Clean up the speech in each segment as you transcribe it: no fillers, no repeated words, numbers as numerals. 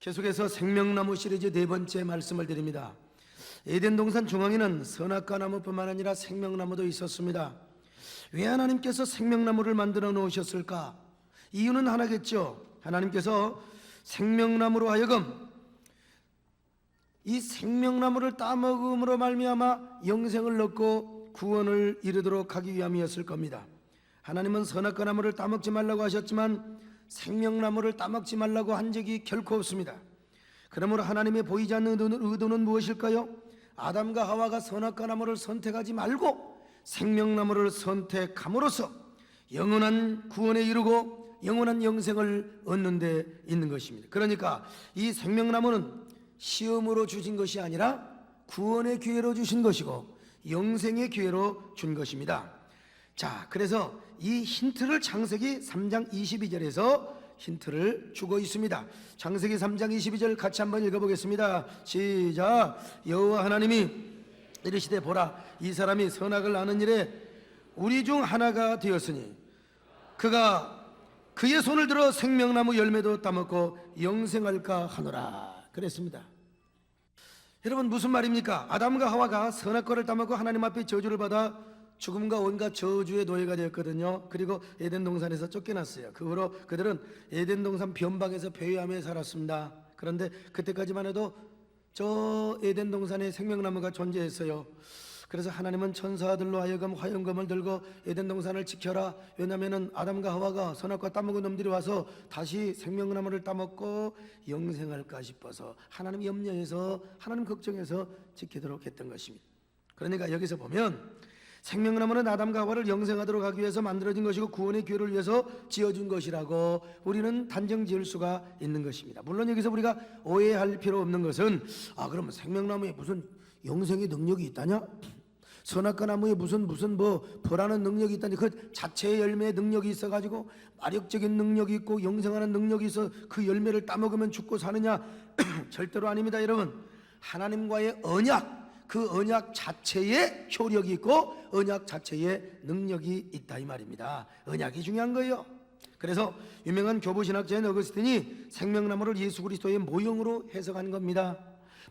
계속해서 생명나무 시리즈 네 번째 말씀을 드립니다. 에덴 동산 중앙에는 선악과 나무뿐만 아니라 생명나무도 있었습니다. 왜 하나님께서 생명나무를 만들어 놓으셨을까? 이유는 하나겠죠. 하나님께서 생명나무로 하여금 이 생명나무를 따먹음으로 말미암아 영생을 얻고 구원을 이루도록 하기 위함이었을 겁니다. 하나님은 선악과 나무를 따먹지 말라고 하셨지만 생명나무를 따먹지 말라고 한 적이 결코 없습니다. 그러므로 하나님의 보이지 않는 의도는 무엇일까요? 아담과 하와가 선악과 나무를 선택하지 말고 생명나무를 선택함으로써 영원한 구원에 이르고 영원한 영생을 얻는 데 있는 것입니다. 그러니까 이 생명나무는 시험으로 주신 것이 아니라 구원의 기회로 주신 것이고 영생의 기회로 준 것입니다. 자, 그래서 이 힌트를 창세기 3장 22절에서 힌트를 주고 있습니다. 창세기 3장 22절 같이 한번 읽어보겠습니다. 시작. 여호와 하나님이 이르시되 보라, 이 사람이 선악을 아는 일에 우리 중 하나가 되었으니 그가 그의 손을 들어 생명나무 열매도 따먹고 영생할까 하노라 그랬습니다. 여러분, 무슨 말입니까? 아담과 하와가 선악과를 따먹고 하나님 앞에 저주를 받아 죽음과 온갖 저주의 노예가 되었거든요. 그리고 에덴 동산에서 쫓겨났어요. 그 후로 그들은 에덴 동산 변방에서 배회하며 살았습니다. 그런데 그때까지만 해도 저 에덴 동산에 생명나무가 존재했어요. 그래서 하나님은 천사들로 하여금 화염검을 들고 에덴 동산을 지켜라. 왜냐하면 아담과 하와가 선악과 따먹은 놈들이 와서 다시 생명나무를 따먹고 영생할까 싶어서 하나님 염려해서 하나님 걱정해서 지키도록 했던 것입니다. 그러니까 여기서 보면 생명나무는 아담과 하와를 영생하도록 하기 위해서 만들어진 것이고 구원의 기회를 위해서 지어준 것이라고 우리는 단정 지을 수가 있는 것입니다. 물론 여기서 우리가 오해할 필요 없는 것은 그러면 생명나무에 무슨 영생의 능력이 있다냐? 선악과 나무에 무슨 벌하는 능력이 있다니, 그 자체의 열매의 능력이 있어가지고 마력적인 능력이 있고 영생하는 능력이 있어 그 열매를 따먹으면 죽고 사느냐? 절대로 아닙니다. 여러분, 하나님과의 언약, 그 언약 자체에 효력이 있고 언약 자체에 능력이 있다 이 말입니다. 언약이 중요한 거예요. 그래서 유명한 교부신학자인 어거스틴이 생명나무를 예수 그리스도의 모형으로 해석한 겁니다.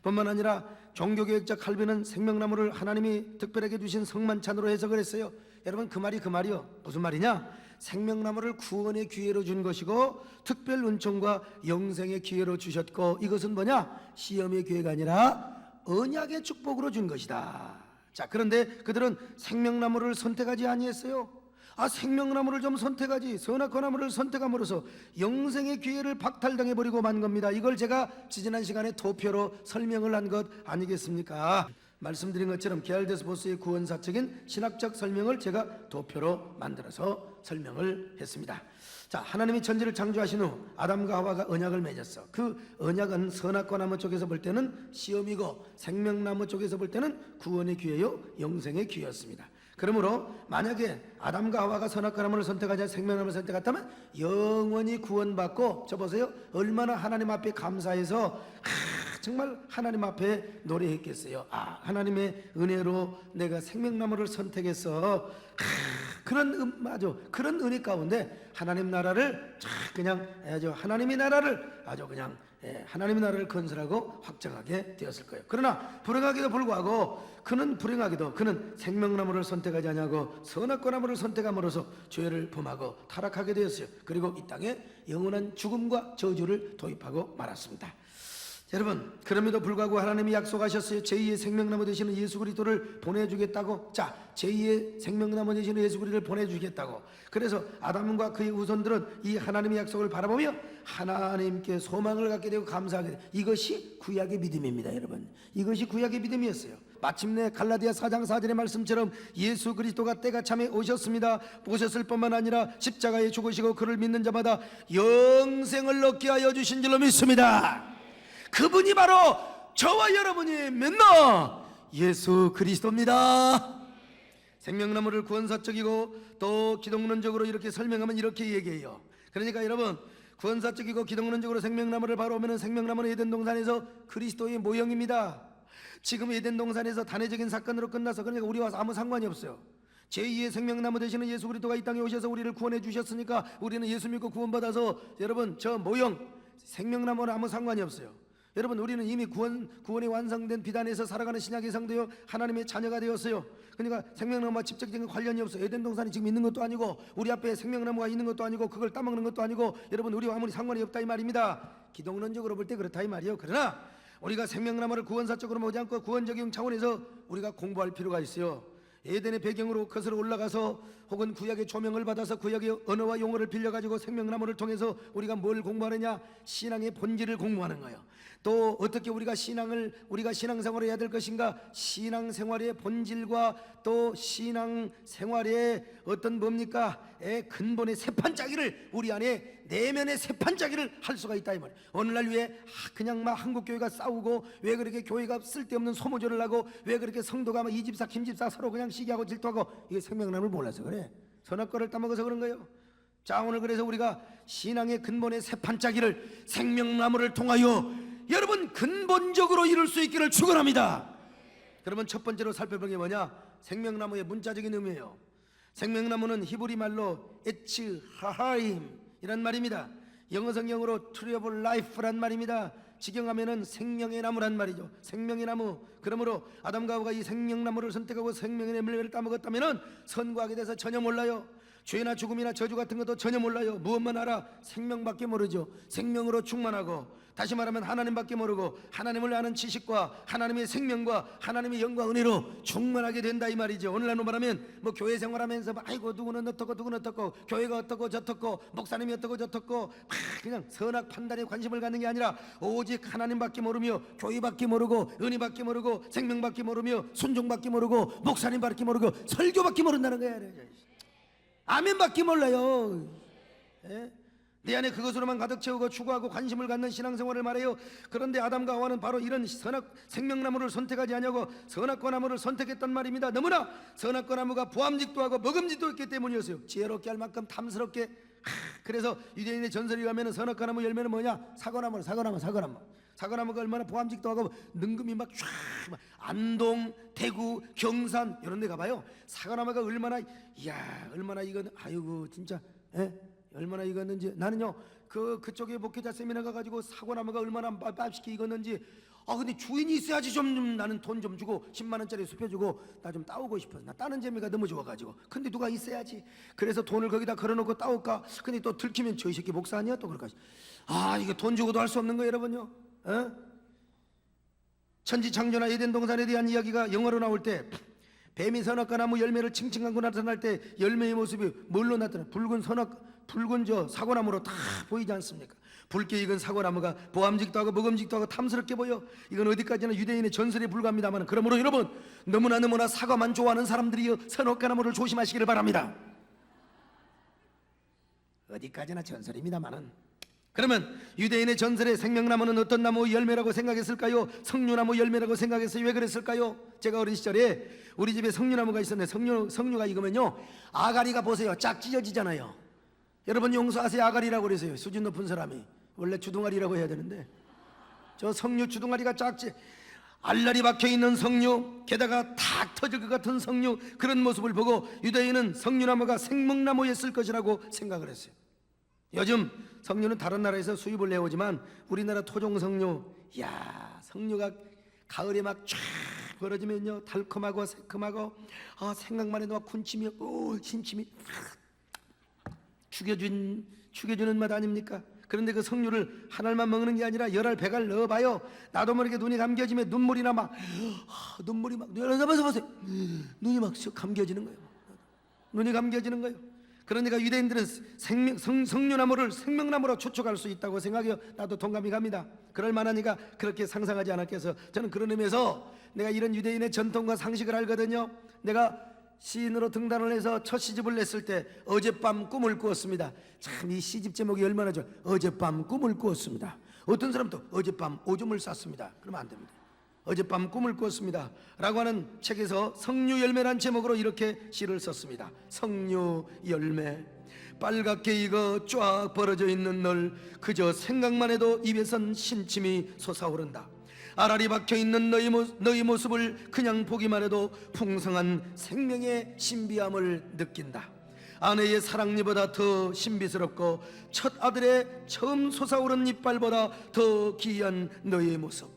뿐만 아니라 종교개혁자 칼빈은 생명나무를 하나님이 특별하게 주신 성만찬으로 해석을 했어요. 여러분, 그 말이요. 무슨 말이냐? 생명나무를 구원의 기회로 준 것이고 특별 은총과 영생의 기회로 주셨고, 이것은 뭐냐? 시험의 기회가 아니라 언약의 축복으로 준 것이다. 자, 그런데 그들은 생명나무를 선택하지 아니했어요. 생명나무를 좀 선택하지, 선악과 나무를 선택함으로써 영생의 기회를 박탈당해버리고 만 겁니다. 이걸 제가 지지난 시간에 도표로 설명을 한 것 아니겠습니까? 말씀드린 것처럼 게알데스보스의 구원사적인 신학적 설명을 제가 도표로 만들어서 설명을 했습니다. 자, 하나님이 천지를 창조하신 후 아담과 하와가 언약을 맺었어. 그 언약은 선악과 나무 쪽에서 볼 때는 시험이고 생명나무 쪽에서 볼 때는 구원의 기회요 영생의 기회였습니다. 그러므로 만약에 아담과 하와가 선악과 나무를 선택하지 생명나무를 선택했다면 영원히 구원받고, 저 보세요, 얼마나 하나님 앞에 감사해서 정말 하나님 앞에 노래했겠어요. 하나님의 은혜로 내가 생명나무를 선택해서 그런 은혜 가운데 하나님 나라를 그냥 하나님의 나라를 하나님의 나라를 건설하고 확장하게 되었을 거예요. 그러나 불행하게도 불구하고 그는 생명나무를 선택하지 아니하고 선악과 나무를 선택함으로써 죄를 범하고 타락하게 되었어요. 그리고 이 땅에 영원한 죽음과 저주를 도입하고 말았습니다. 여러분, 그럼에도 불구하고 하나님이 약속하셨어요. 제2의 생명나무 되시는 예수 그리스도를 보내주겠다고. 자, 제2의 생명나무 되시는 예수 그리스도를 보내주겠다고. 그래서 아담과 그의 후손들은 이 하나님의 약속을 바라보며 하나님께 소망을 갖게 되고 감사하게 되고, 이것이 구약의 믿음입니다. 여러분, 이것이 구약의 믿음이었어요. 마침내 갈라디아 4장 4절의 말씀처럼 예수 그리스도가 때가 참에 오셨습니다. 오셨을 뿐만 아니라 십자가에 죽으시고 그를 믿는 자마다 영생을 얻게 하여 주신 줄로 믿습니다. 그분이 바로 저와 여러분이 믿는 예수 그리스도입니다. 생명나무를 구원사적이고 또 기독론적으로 이렇게 설명하면 이렇게 얘기해요. 그러니까 여러분, 구원사적이고 기독론적으로 생명나무를 바라보면 생명나무는 에덴 동산에서 그리스도의 모형입니다. 지금 에덴 동산에서 단회적인 사건으로 끝나서, 그러니까 우리와 아무 상관이 없어요. 제2의 생명나무 되시는 예수 그리스도가 이 땅에 오셔서 우리를 구원해 주셨으니까 우리는 예수 믿고 구원받아서 여러분, 저 모형 생명나무는 아무 상관이 없어요. 여러분, 우리는 이미 구원이 완성된 비단에서 살아가는 신약의 상되어 하나님의 자녀가 되었어요. 그러니까 생명나무와 직접적인 관련이 없어요. 에덴 동산이 지금 있는 것도 아니고 우리 앞에 생명나무가 있는 것도 아니고 그걸 따먹는 것도 아니고, 여러분, 우리와 아무리 상관이 없다 이 말입니다. 기독론적으로 볼 때 그렇다 이 말이에요. 그러나 우리가 생명나무를 구원사적으로 보지 않고 구원적인 차원에서 우리가 공부할 필요가 있어요. 에덴의 배경으로 거슬러 올라가서 혹은 구약의 조명을 받아서 구약의 언어와 용어를 빌려가지고 생명나무를 통해서 우리가 뭘 공부하느냐? 신앙의 본질을 공부하는 거예요. 또 어떻게 우리가 신앙생활을 해야 될 것인가? 신앙생활의 본질과 또 신앙생활의 어떤 뭡니까? 근본의 세판짜기를 우리 안에 내면의 세판짜기를 할 수가 있다 이 말이에요. 오늘날 왜 그냥 막 한국교회가 싸우고, 왜 그렇게 교회가 쓸데없는 소모전을 하고, 왜 그렇게 성도가 막 이 집사 김집사 서로 그냥 시기하고 질투하고, 이게 생명나무를 몰라서 그래. 선악과를 따먹어서 그런 거예요. 자, 오늘 그래서 우리가 신앙의 근본의 세판짜기를 생명나무를 통하여 여러분 근본적으로 이룰 수 있기를 축원합니다. 그러면 첫 번째로 살펴볼 게 뭐냐? 생명나무의 문자적인 의미예요. 생명나무는 히브리 말로 에츠 하하임 이란 말입니다. 영어 성경으로 트리 오브 라이프란 말입니다. 직역하면은 생명의 나무란 말이죠. 생명의 나무. 그러므로 아담과 하와가 이 생명나무를 선택하고 생명의 열매를 따먹었다면은 선과 악에 대해서 전혀 몰라요. 죄나 죽음이나 저주 같은 것도 전혀 몰라요. 무엇만 알아? 생명밖에 모르죠. 생명으로 충만하고, 다시 말하면 하나님밖에 모르고, 하나님을 아는 지식과 하나님의 생명과 하나님의 영광 은혜로 충만하게 된다 이 말이죠. 오늘날로 말하면 뭐 교회 생활하면서 아이고 누구는 어떻고 누구는 어떻고, 교회가 어떻고 저떻고, 목사님이 어떻고 저떻고, 그냥 선악 판단에 관심을 갖는 게 아니라 오직 하나님밖에 모르며, 교회밖에 모르고, 은혜밖에 모르고, 생명밖에 모르며, 순종밖에 모르고, 목사님밖에 모르고, 설교밖에 모른다는 거야. 아멘밖에 몰라요. 예? 내 안에 그것으로만 가득 채우고 추구하고 관심을 갖는 신앙생활을 말해요. 그런데 아담과 하와는 바로 이런 생명나무를 선택하지 않냐고 선악과 나무를 선택했단 말입니다. 너무나 선악과 나무가 보암직도 하고 먹음직도 있기 때문이었어요. 지혜롭게 할 만큼 탐스럽게. 그래서 유대인의 전설에 의하면 선악과 나무 열매는 뭐냐? 사과나무가 얼마나 보암직도 하고 능금이 막 쫙 안동, 대구, 경산 이런 데 가봐요. 사과나무가 얼마나, 이야, 얼마나 이건, 아이고 진짜, 얼마나 익었는지. 나는요 그쪽에 목회자 세미나 가가지고 사과나무가 얼마나 맛있게 익었는지, 근데 주인이 있어야지 좀 나는 돈 좀 주고 10만 원짜리 수표 주고 나 좀 따오고 싶어서. 나 따는 재미가 너무 좋아가지고. 근데 누가 있어야지. 그래서 돈을 거기다 걸어놓고 따올까. 근데 또 들키면 저 새끼 목사 아니야 또 그럴까. 이게 돈 주고도 할 수 없는 거예요 여러분요. 천지창조나 에덴 동산에 대한 이야기가 영어로 나올 때 뱀이 선악과 나무 열매를 칭칭하고 나타날 때 열매의 모습이 뭘로 나타나? 붉은 저 사과나무로 다 보이지 않습니까? 붉게 익은 사과나무가 보암직도 하고 먹음직도 하고 탐스럽게 보여. 이건 어디까지나 유대인의 전설에 불과합니다만, 그러므로 여러분 너무나 사과만 좋아하는 사람들이여 선악과 나무를 조심하시기를 바랍니다. 어디까지나 전설입니다만은. 그러면 유대인의 전설의 생명나무는 어떤 나무 열매라고 생각했을까요? 석류나무 열매라고 생각했어요. 왜 그랬을까요? 제가 어린 시절에 우리 집에 석류나무가 있었는데 석류가 익으면요 아가리가 보세요 쫙 찢어지잖아요. 여러분 용서하세요. 아가리라고 그러세요. 수준 높은 사람이. 원래 주둥아리라고 해야 되는데 저 석류 주둥아리가 쫙 알알이 박혀있는 석류, 게다가 탁 터질 것 같은 석류, 그런 모습을 보고 유대인은 석류나무가 생명나무였을 것이라고 생각을 했어요. 요즘 석류는 다른 나라에서 수입을 해오지만 우리나라 토종 석류, 이야, 석류가 가을에 막 쫙 벌어지면요 달콤하고 새콤하고 생각만 해도 막 군침이 심침이 죽여주는 맛 아닙니까? 그런데 그 석류를 한 알만 먹는 게 아니라 열알 백알 넣어봐요. 나도 모르게 눈이 감겨지면 눈물이 막 보세요. 눈이 막 감겨지는 거예요. 눈이 감겨지는 거예요. 그러니까 유대인들은 석류나무를 생명나무로 추측할 수 있다고 생각해요. 나도 동감이 갑니다. 그럴 만하니까 그렇게 상상하지 않았겠어. 저는 그런 의미에서 내가 이런 유대인의 전통과 상식을 알거든요. 내가 시인으로 등단을 해서 첫 시집을 냈을 때 어젯밤 꿈을 꾸었습니다. 참 이 시집 제목이 얼마나 좋아. 어젯밤 꿈을 꾸었습니다. 어떤 사람도 어젯밤 오줌을 쌌습니다. 그러면 안 됩니다. 어젯밤 꿈을 꾸었습니다 라고 하는 책에서 석류 열매란 제목으로 이렇게 시를 썼습니다. 석류 열매 빨갛게 익어 쫙 벌어져 있는 널 그저 생각만 해도 입에선 신침이 솟아오른다. 알알이 박혀있는 너희 모습을 그냥 보기만 해도 풍성한 생명의 신비함을 느낀다. 아내의 사랑니보다 더 신비스럽고 첫 아들의 처음 솟아오른 이빨보다 더 기이한 너의 모습,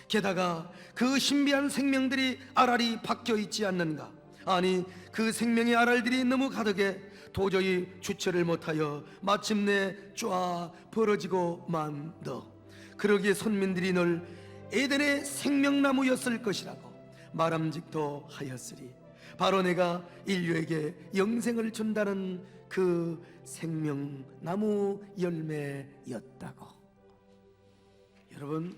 게다가 그 신비한 생명들이 알알이 박혀 있지 않는가? 아니, 그 생명의 알알들이 너무 가득해 도저히 주체를 못하여 마침내 쫙 벌어지고 만 너. 그러기에 선민들이 널 에덴의 생명나무였을 것이라고 말함직도 하였으리. 바로 내가 인류에게 영생을 준다는 그 생명나무 열매였다고. 여러분,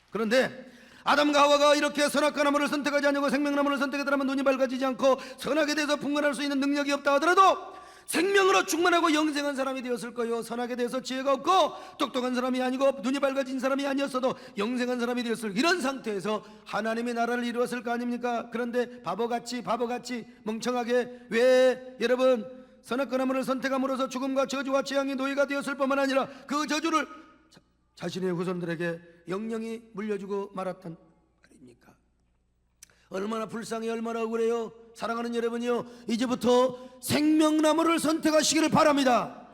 그런데 아담과 하와가 이렇게 선악과 나무를 선택하지 않고 생명나무를 선택하더라면 눈이 밝아지지 않고 선악에 대해서 분간할 수 있는 능력이 없다 하더라도 생명으로 충만하고 영생한 사람이 되었을 거요. 선악에 대해서 지혜가 없고 똑똑한 사람이 아니고 눈이 밝아진 사람이 아니었어도 영생한 사람이 되었을, 이런 상태에서 하나님의 나라를 이루었을 거 아닙니까? 그런데 바보같이 멍청하게 왜 여러분 선악과 나무를 선택함으로써 죽음과 저주와 재앙의 노예가 되었을 뿐만 아니라 그 저주를 자신의 후손들에게 영영이 물려주고 말았단 말입니까? 얼마나 불쌍해, 얼마나 억울해요. 사랑하는 여러분이요, 이제부터 생명나무를 선택하시기를 바랍니다.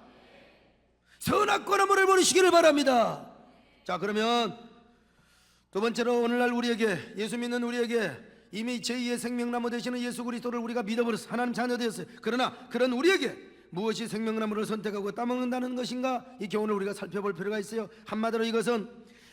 선악과 나무를 버리시기를 바랍니다. 자, 그러면 두 번째로 오늘날 우리에게, 예수 믿는 우리에게 이미 제2의 생명나무 되시는 예수 그리스도를 우리가 믿어버렸어. 하나님 자녀 되었어요. 그러나 그런 우리에게 무엇이 생명나무를 선택하고 따먹는다는 것인가? 이 교훈을 우리가 살펴볼 필요가 있어요. 한마디로 이것은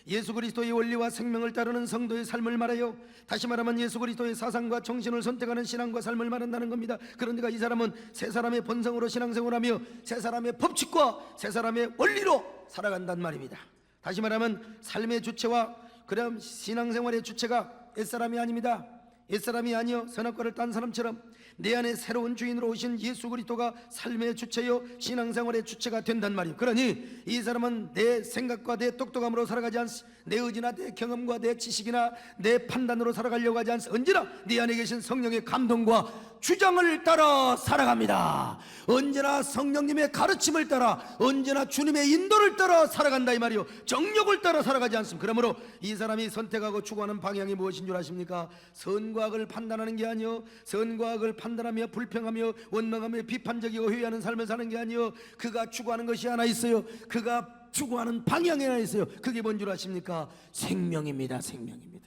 예수 그리스도의 원리와 생명을 따르는 성도의 삶을 말해요. 다시 말하면 예수 그리스도의 사상과 정신을 선택하는 신앙과 삶을 말한다는 겁니다. 그러니까 이 사람은 새 사람의 본성으로 신앙생활하며 새 사람의 법칙과 새 사람의 원리로 살아간단 말입니다. 다시 말하면 삶의 주체와 그럼 신앙생활의 주체가 옛사람이 아닙니다. 옛사람이 아니요 선악과를 딴 사람처럼 내 안에 새로운 주인으로 오신 예수 그리스도가 삶의 주체요 신앙생활의 주체가 된단 말이에요. 그러니 이 사람은 내 생각과 내 똑똑함으로 살아가지 않습니다. 내 의지나 내 경험과 내 지식이나 내 판단으로 살아가려고 하지 않습니다. 언제나 네 안에 계신 성령의 감동과 주장을 따라 살아갑니다. 언제나 성령님의 가르침을 따라, 언제나 주님의 인도를 따라 살아간다 이 말이요, 정욕을 따라 살아가지 않습니다. 그러므로 이 사람이 선택하고 추구하는 방향이 무엇인 줄 아십니까? 선과 악을 판단하는 게 아니요, 선과 악을 판단하며 불평하며 원망하며 비판적이고 회의하는 삶을 사는 게 아니요, 그가 추구하는 것이 하나 있어요. 그가 추구하는 방향이 하나 있어요. 그게 뭔 줄 아십니까? 생명입니다. 생명입니다.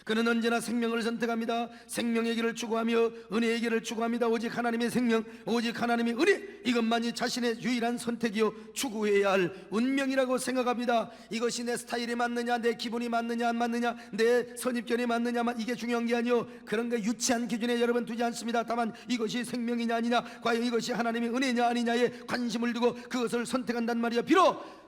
그는 언제나 생명을 선택합니다. 생명의 길을 추구하며 은혜의 길을 추구합니다. 오직 하나님의 생명, 오직 하나님의 은혜, 이것만이 자신의 유일한 선택이요 추구해야 할 운명이라고 생각합니다. 이것이 내 스타일에 맞느냐, 내 기분이 맞느냐 안 맞느냐, 내 선입견에 맞느냐, 이게 중요한 게 아니요, 그런 게 유치한 기준에 여러분 두지 않습니다. 다만 이것이 생명이냐 아니냐, 과연 이것이 하나님의 은혜냐 아니냐에 관심을 두고 그것을 선택한단 말이야. 비록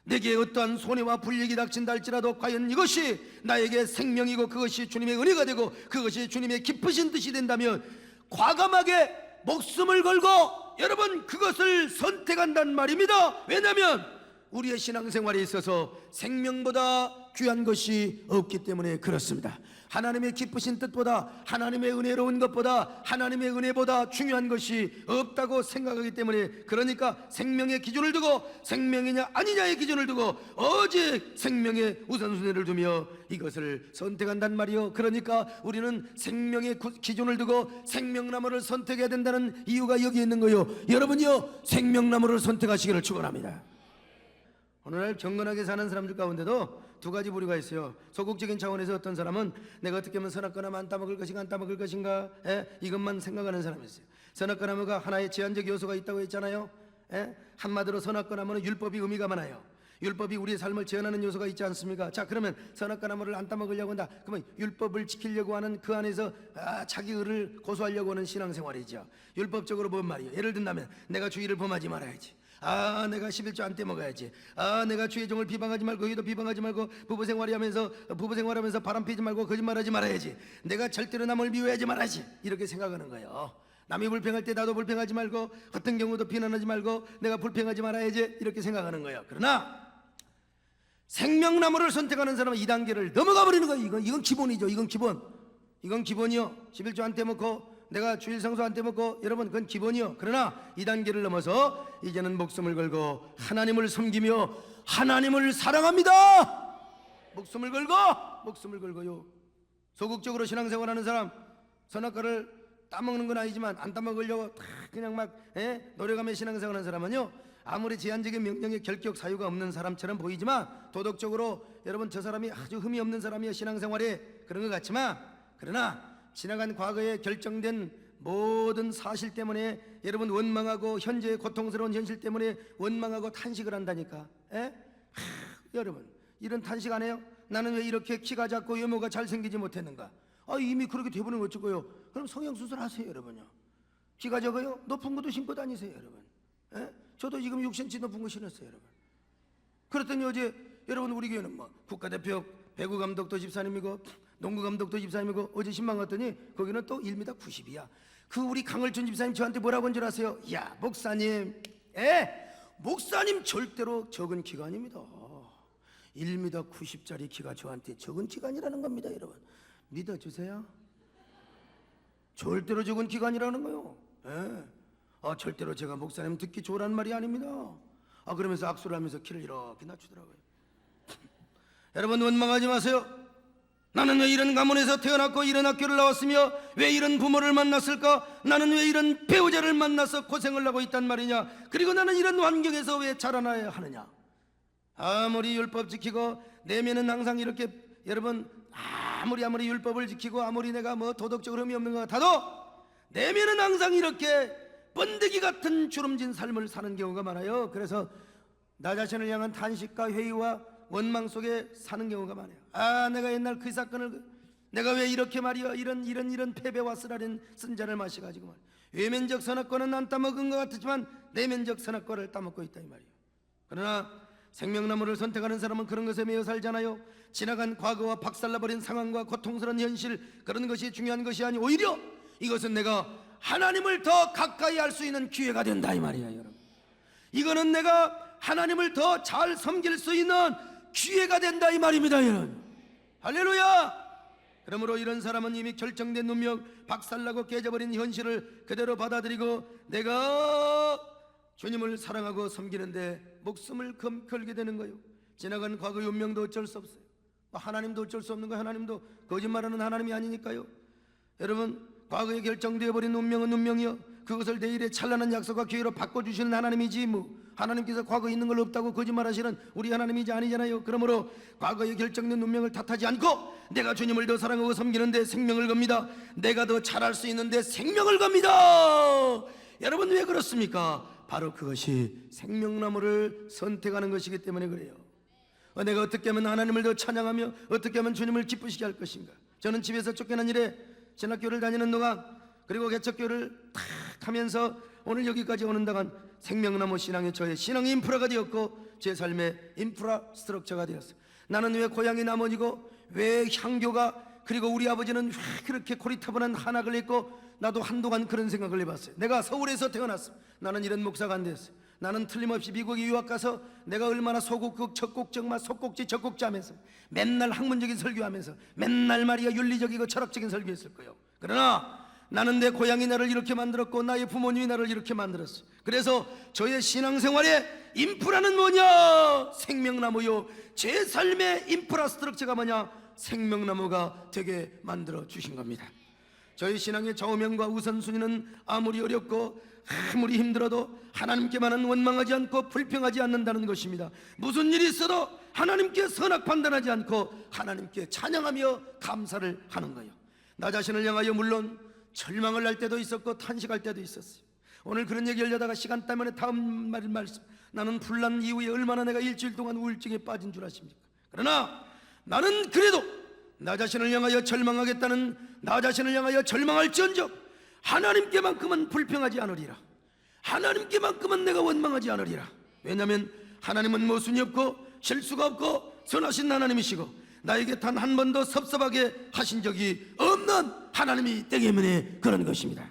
내게 어떠한 손해와 불이익이 닥친다 할지라도 과연 이것이 나에게 생명이고 그것이 주님의 은혜가 되고 그것이 주님의 기쁘신 뜻이 된다면 과감하게 목숨을 걸고 여러분 그것을 선택한단 말입니다. 왜냐하면 우리의 신앙생활에 있어서 생명보다 귀한 것이 없기 때문에 그렇습니다. 하나님의 기쁘신 뜻보다, 하나님의 은혜로운 것보다, 하나님의 은혜보다 중요한 것이 없다고 생각하기 때문에, 그러니까 생명의 기준을 두고 생명이냐 아니냐의 기준을 두고 오직 생명의 우선순위를 두며 이것을 선택한단 말이요. 그러니까 우리는 생명의 기준을 두고 생명나무를 선택해야 된다는 이유가 여기 있는 거요. 여러분이요 생명나무를 선택하시기를 축원합니다. 오늘날 경건하게 사는 사람들 가운데도 두 가지 부류가 있어요. 소극적인 차원에서 어떤 사람은 내가 어떻게 하면 선악과 나무 안 따먹을 것인가 안 따먹을 것인가, 이것만 생각하는 사람이 있어요. 선악과 나무가 하나의 제한적 요소가 있다고 했잖아요. 한마디로 선악과 나무는 율법이 의미가 많아요. 율법이 우리의 삶을 제한하는 요소가 있지 않습니까? 자, 그러면 선악과 나무를 안 따먹으려고 한다. 그러면 율법을 지키려고 하는 그 안에서 자기 의를 고수하려고 하는 신앙생활이죠. 율법적으로 뭔 말이에요? 예를 든다면 내가 주의를 범하지 말아야지, 내가 11조 안 떼먹어야지, 내가 주의 종을 비방하지 말고 의도 비방하지 말고 부부생활하면서 바람 피지 말고 거짓말하지 말아야지, 내가 절대로 남을 미워하지 말아야지, 이렇게 생각하는 거예요. 남이 불평할 때 나도 불평하지 말고 어떤 경우도 비난하지 말고 내가 불평하지 말아야지, 이렇게 생각하는 거예요. 그러나 생명나무를 선택하는 사람은 2단계를 넘어가 버리는 거예요. 이건 기본이죠. 이건 기본이요. 11조 안 떼먹고 내가 주일 성수 안 떼먹고, 여러분 그건 기본이요. 그러나 2단계를 넘어서 이제는 목숨을 걸고 하나님을 섬기며 하나님을 사랑합니다. 목숨을 걸고요. 소극적으로 신앙생활하는 사람, 선악과를 따먹는 건 아니지만 안 따먹으려고 다 그냥 막 노력하며 신앙생활하는 사람은요, 아무리 제한적인 명령에 결격 사유가 없는 사람처럼 보이지만 도덕적으로 여러분 저 사람이 아주 흠이 없는 사람이야 신앙생활에 그런 것 같지만, 그러나 지나간 과거에 결정된 모든 사실 때문에 여러분 원망하고 현재의 고통스러운 현실 때문에 원망하고 탄식을 한다니까. 여러분 이런 탄식 안 해요? 나는 왜 이렇게 키가 작고 외모가 잘생기지 못했는가? 이미 그렇게 돼버리면 어쩌고요? 그럼 성형수술 하세요 여러분요. 키가 적어요? 높은 것도 신고 다니세요 여러분. 저도 지금 6cm 높은 거 신었어요 여러분. 그랬더니 어제 여러분 우리 교회는 뭐 국가대표 배구 감독도 집사님이고 농구 감독도 집사님이고, 어제 신방 갔더니 거기는 또 1m 90이야 그 우리 강을준 집사님 저한테 뭐라고 한 줄 아세요? 야 목사님, 목사님 절대로 적은 키가 아닙니다. 1m 90짜리 키가 저한테 적은 키가 아니라는 겁니다 여러분. 믿어주세요. 절대로 적은 키가 아니라는 거요. 절대로 제가 목사님 듣기 좋으라는 말이 아닙니다. 그러면서 악수를 하면서 키를 이렇게 낮추더라고요. 여러분 원망하지 마세요. 나는 왜 이런 가문에서 태어났고 이런 학교를 나왔으며 왜 이런 부모를 만났을까? 나는 왜 이런 배우자를 만나서 고생을 하고 있단 말이냐? 그리고 나는 이런 환경에서 왜 자라나야 하느냐? 아무리 율법 지키고 내면은 항상 이렇게 여러분 아무리 율법을 지키고 아무리 내가 뭐 도덕적으로 흠이 없는 것 같아도 내면은 항상 이렇게 번데기 같은 주름진 삶을 사는 경우가 많아요. 그래서 나 자신을 향한 탄식과 회의와 원망 속에 사는 경우가 많아요. 내가 옛날 그 사건을 내가 왜 이렇게 말이야 이런 패배와 쓰라린 쓴자를 마셔가지고 말이야. 외면적 선악과는 안 따먹은 것 같지만 내면적 선악과를 따먹고 있다 이 말이에요. 그러나 생명나무를 선택하는 사람은 그런 것에 매여 살잖아요. 지나간 과거와 박살나버린 상황과 고통스러운 현실, 그런 것이 중요한 것이 아니 오히려 이것은 내가 하나님을 더 가까이 할 수 있는 기회가 된다 이 말이야 여러분. 이거는 내가 하나님을 더 잘 섬길 수 있는 기회가 된다 이 말입니다 여러분. 할렐루야. 그러므로 이런 사람은 이미 결정된 운명, 박살나고 깨져버린 현실을 그대로 받아들이고 내가 주님을 사랑하고 섬기는데 목숨을 걸게 되는 거예요. 지나간 과거의 운명도 어쩔 수 없어요. 하나님도 어쩔 수 없는 거예요. 하나님도 거짓말하는 하나님이 아니니까요. 여러분 과거에 결정되어 버린 운명은 운명이요, 그것을 내일의 찬란한 약속과 기회로 바꿔주시는 하나님이지 뭐 하나님께서 과거에 있는 걸 없다고 거짓말하시는 우리 하나님이지 아니잖아요. 그러므로 과거에 결정된 운명을 탓하지 않고 내가 주님을 더 사랑하고 섬기는데 생명을 겁니다. 내가 더 잘할 수 있는데 생명을 겁니다. 여러분 왜 그렇습니까? 바로 그것이 생명나무를 선택하는 것이기 때문에 그래요. 내가 어떻게 하면 하나님을 더 찬양하며 어떻게 하면 주님을 기쁘시게 할 것인가. 저는 집에서 쫓겨난 일에 신학교를 다니는 동안 그리고 개척교를 탁 하면서 오늘 여기까지 오는 동안 생명나무 신앙이 저의 신앙 인프라가 되었고 제 삶의 인프라 스트럭처가 되었어요. 나는 왜 고향이 남원이고 왜 향교가 그리고 우리 아버지는 왜 그렇게 고리타분한 한학을 했고 나도 한동안 그런 생각을 해봤어요. 내가 서울에서 태어났어. 나는 이런 목사가 안 됐어요. 나는 틀림없이 미국에 유학 가서 내가 얼마나 소극극 적극적마 속곡지 적극지 하면서 맨날 학문적인 설교하면서 맨날 말이야 윤리적이고 철학적인 설교했을 거예요. 그러나 나는 내 고향이 나를 이렇게 만들었고 나의 부모님이 나를 이렇게 만들었어. 그래서 저의 신앙생활의 인프라는 뭐냐? 생명나무요. 제 삶의 인프라 스트럭처가 뭐냐? 생명나무가 되게 만들어 주신 겁니다. 저희 신앙의 좌우명과 우선순위는 아무리 어렵고 아무리 힘들어도 하나님께만은 원망하지 않고 불평하지 않는다는 것입니다. 무슨 일이 있어도 하나님께 선악 판단하지 않고 하나님께 찬양하며 감사를 하는 거예요. 나 자신을 향하여 물론 절망을 할 때도 있었고 탄식할 때도 있었어요. 오늘 그런 얘기 하려다가 시간 때문에 다음 말씀, 나는 불난 이후에 얼마나 내가 일주일 동안 우울증에 빠진 줄 아십니까? 그러나 나는 그래도 나 자신을 향하여 절망하겠다는 나 자신을 향하여 절망할지언정 하나님께만큼은 불평하지 않으리라. 하나님께만큼은 내가 원망하지 않으리라. 왜냐하면 하나님은 모순이 없고 실수가 없고 선하신 하나님이시고 나에게 단 한 번도 섭섭하게 하신 적이 없는 하나님이 때기 때문에 그런 것입니다.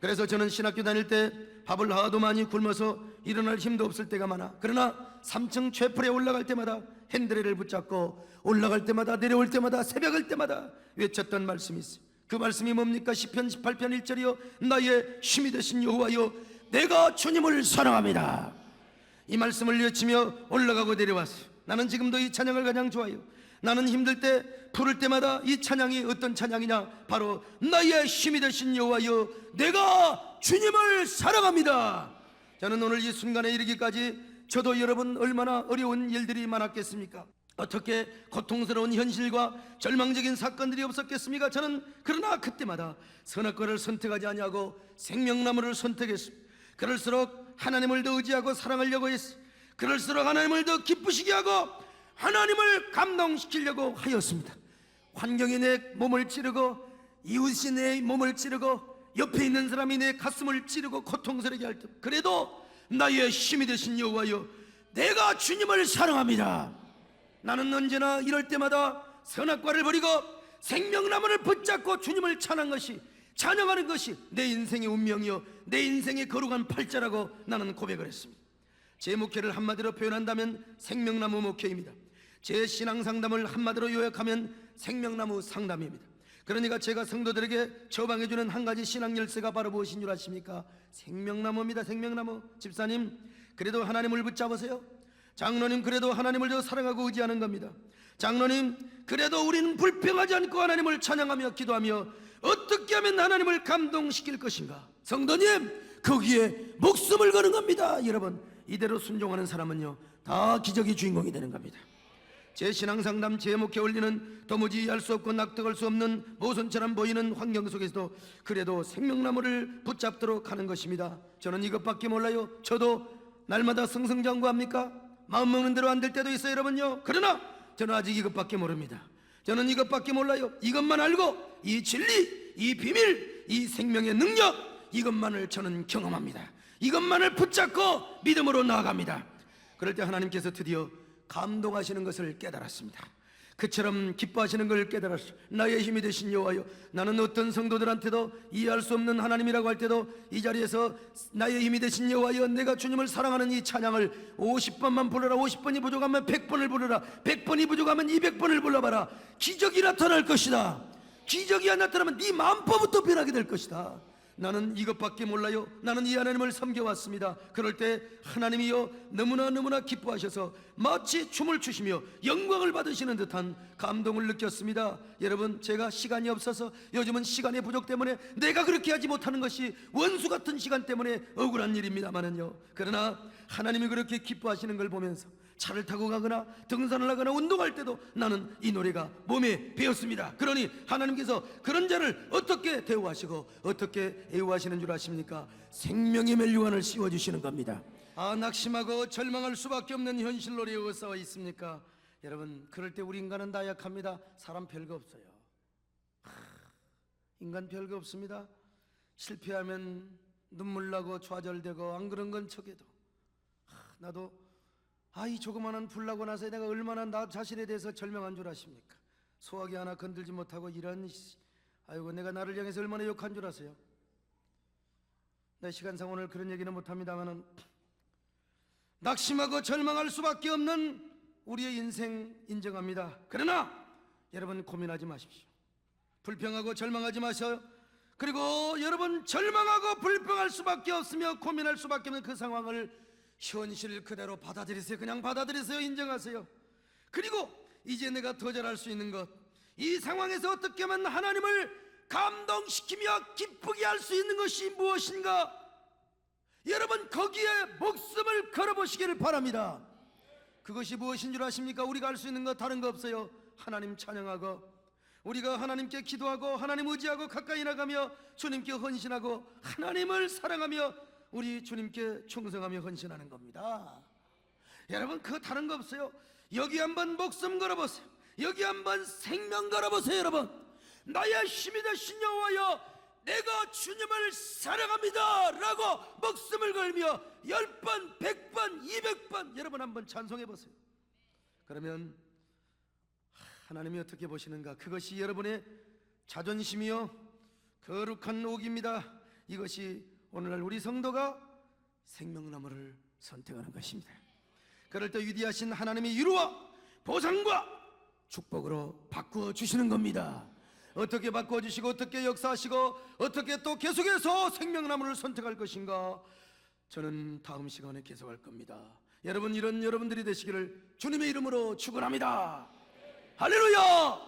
그래서 저는 신학교 다닐 때 밥을 하도 많이 굶어서 일어날 힘도 없을 때가 많아. 그러나 3층 최풀에 올라갈 때마다 핸드레를 붙잡고 올라갈 때마다 내려올 때마다 새벽일 때마다 외쳤던 말씀이 있어요. 그 말씀이 뭡니까? 시편 18편 1절이요 나의 힘이 되신 여호와여 내가 주님을 사랑합니다. 이 말씀을 외치며 올라가고 내려왔어요. 나는 지금도 이 찬양을 가장 좋아해요. 나는 힘들 때 부를 때마다 이 찬양이 어떤 찬양이냐? 바로 나의 힘이 되신 여호와여, 내가 주님을 사랑합니다. 저는 오늘 이 순간에 이르기까지 저도 여러분 얼마나 어려운 일들이 많았겠습니까? 어떻게 고통스러운 현실과 절망적인 사건들이 없었겠습니까? 저는 그러나 그때마다 선악과를 선택하지 아니하고 생명나무를 선택했습니다. 그럴수록 하나님을 더 의지하고 사랑하려고 했습니다. 그럴수록 하나님을 더 기쁘시게 하고 하나님을 감동시키려고 하였습니다. 환경이 내 몸을 찌르고 이웃이 내 몸을 찌르고 옆에 있는 사람이 내 가슴을 찌르고 고통스럽게 할 때, 그래도 나의 힘이 되신 여호와여, 내가 주님을 사랑합니다. 나는 언제나 이럴 때마다 선악과를 버리고 생명나무를 붙잡고 주님을 찬양하는 것이 내 인생의 운명이요 내 인생의 거룩한 팔자라고 나는 고백을 했습니다. 제 목회를 한마디로 표현한다면 생명나무 목회입니다. 제 신앙 상담을 한마디로 요약하면 생명나무 상담입니다. 그러니까 제가 성도들에게 처방해주는 한 가지 신앙 열쇠가 바로 무엇인 줄 아십니까? 생명나무입니다. 생명나무. 집사님, 그래도 하나님을 붙잡으세요. 장로님, 그래도 하나님을 더 사랑하고 의지하는 겁니다. 장로님, 그래도 우리는 불평하지 않고 하나님을 찬양하며 기도하며 어떻게 하면 하나님을 감동시킬 것인가? 성도님, 거기에 목숨을 거는 겁니다. 여러분, 이대로 순종하는 사람은요 다 기적의 주인공이 되는 겁니다. 제 신앙상담, 제 목회 올리는 도무지 이해할 수 없고 납득할 수 없는 모순처럼 보이는 환경 속에서도 그래도 생명나무를 붙잡도록 하는 것입니다. 저는 이것밖에 몰라요. 저도 날마다 승승장구합니까? 마음 먹는 대로 안 될 때도 있어요, 여러분요. 그러나 저는 아직 이것밖에 모릅니다. 저는 이것밖에 몰라요. 이것만 알고 이 진리, 이 비밀, 이 생명의 능력, 이것만을 저는 경험합니다. 이것만을 붙잡고 믿음으로 나아갑니다. 그럴 때 하나님께서 드디어 감동하시는 것을 깨달았습니다. 그처럼 기뻐하시는 걸 깨달았어. 나의 힘이 되신 여호와여, 나는 어떤 성도들한테도 이해할 수 없는 하나님이라고 할 때도 이 자리에서 나의 힘이 되신 여호와여, 내가 주님을 사랑하는 이 찬양을 50번만 불러라. 50번이 부족하면 100번을 부르라. 100번이 부족하면 200번을 불러봐라. 기적이 나타날 것이다. 기적이 안 나타나면 네 마음법부터 변하게 될 것이다. 나는 이것밖에 몰라요. 나는 이 하나님을 섬겨왔습니다. 그럴 때 하나님이여 너무나 기뻐하셔서 마치 춤을 추시며 영광을 받으시는 듯한 감동을 느꼈습니다. 여러분, 제가 시간이 없어서, 요즘은 시간의 부족 때문에 내가 그렇게 하지 못하는 것이 원수 같은 시간 때문에 억울한 일입니다만은요, 그러나 하나님이 그렇게 기뻐하시는 걸 보면서 차를 타고 가거나 등산을 하거나 운동할 때도 나는 이 노래가 몸에 배었습니다. 그러니 하나님께서 그런 자를 어떻게 대우하시고 어떻게 애우하시는 줄 아십니까? 생명의 멜류관을 씌워주시는 겁니다. 낙심하고 절망할 수밖에 없는 현실로 어디서 있습니까? 여러분, 그럴 때 우리 인간은 다 약합니다. 사람 별거 없어요. 인간 별거 없습니다. 실패하면 눈물 나고 좌절되고, 안 그런 건 척해도 나도 이 조그마한 불 나고 나서 내가 얼마나 나 자신에 대해서 절명한 줄 아십니까? 소화기 하나 건들지 못하고 이런, 아이고 내가 나를 향해서 얼마나 욕한 줄 아세요? 내 시간상 오늘 그런 얘기는 못합니다만은, 낙심하고 절망할 수밖에 없는 우리의 인생 인정합니다. 그러나 여러분, 고민하지 마십시오. 불평하고 절망하지 마셔요. 그리고 여러분, 절망하고 불평할 수밖에 없으며 고민할 수밖에 없는 그 상황을 현실 그대로 받아들이세요. 그냥 받아들이세요. 인정하세요. 그리고 이제 내가 더 잘할 수 있는 것, 이 상황에서 어떻게 하면 하나님을 감동시키며 기쁘게 할 수 있는 것이 무엇인가? 여러분, 거기에 목숨을 걸어보시기를 바랍니다. 그것이 무엇인 줄 아십니까? 우리가 할 수 있는 것 다른 거 없어요. 하나님 찬양하고, 우리가 하나님께 기도하고, 하나님 의지하고 가까이 나가며 주님께 헌신하고, 하나님을 사랑하며 우리 주님께 충성하며 헌신하는 겁니다. 여러분, 그거 다른 거 없어요. 여기 한번 목숨 걸어보세요. 여기 한번 생명 걸어보세요. 여러분, 나의 힘이 되신 여호와여, 내가 주님을 사랑합니다 라고 목숨을 걸며 10번, 100번, 200번 여러분 한번 찬송해보세요. 그러면 하나님이 어떻게 보시는가? 그것이 여러분의 자존심이요 거룩한 옥입니다. 이것이 오늘날 우리 성도가 생명나무를 선택하는 것입니다. 그럴 때 위대하신 하나님의 위로와 보상과 축복으로 바꾸어 주시는 겁니다. 어떻게 바꾸어 주시고, 어떻게 역사하시고, 어떻게 또 계속해서 생명나무를 선택할 것인가? 저는 다음 시간에 계속할 겁니다. 여러분, 이런 여러분들이 되시기를 주님의 이름으로 축원합니다. 할렐루야!